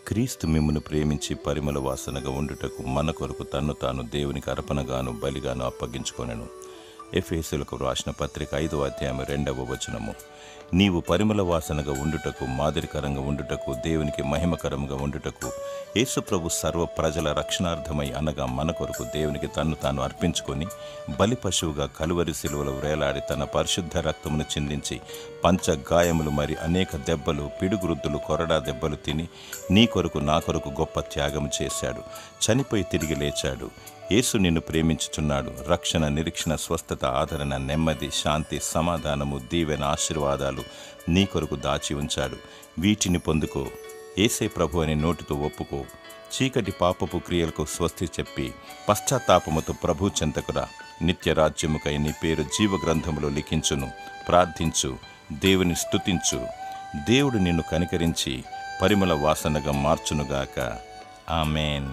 క్రీస్తు మిమ్మును ప్రేమించి పరిమళ వాసనగా ఉండుటకు మన కొరకు తన్ను తాను దేవునికి అర్పణగాను బలిగాను అప్పగించుకొనెను. ఎఫెసీయులకు వ్రాసిన పత్రిక 5వ అధ్యాయం 2వ వచనము. నీవు పరిమళ వాసనగా ఉండుటకు, మాదిరికరంగా ఉండుటకు, దేవునికి మహిమకరంగా ఉండుటకు యేసు ప్రభు సర్వ ప్రజల రక్షణార్థమై అనగా మన కొరకు దేవునికి తన్ను తాను అర్పించుకొని బలి పశువుగా కలువరి శిలువలో వేలాడి తన పరిశుద్ధ రక్తమును చిందించి పంచగాయములు మరి అనేక దెబ్బలు, పిడుగురుద్దులు, కొరడా దెబ్బలు తిని నీ కొరకు నా కొరకు గొప్ప త్యాగం చేశాడు. చనిపోయి తిరిగి లేచాడు. యేసు నిన్ను ప్రేమించుచున్నాడు. రక్షణ, నిరీక్షణ, స్వస్థత, ఆదరణ, నెమ్మది, శాంతి, సమాధానము, దీవెన, ఆశీర్వాదాలు నీ కొరకు దాచి ఉంచాడు. వీటిని పొందుకో. యేసే ప్రభు అని నోటితో ఒప్పుకో. చీకటి పాపపు క్రియలకు స్వస్తి చెప్పి పశ్చాత్తాపముతో ప్రభు చెంతకురా. నిత్య రాజ్యముకై నీ పేరు జీవగ్రంథములో లిఖించును. ప్రార్థించు, దేవుని స్తుతించు. దేవుడు నిన్ను కనికరించి పరిమళ వాసనగా మార్చునుగాక. ఆమేన్.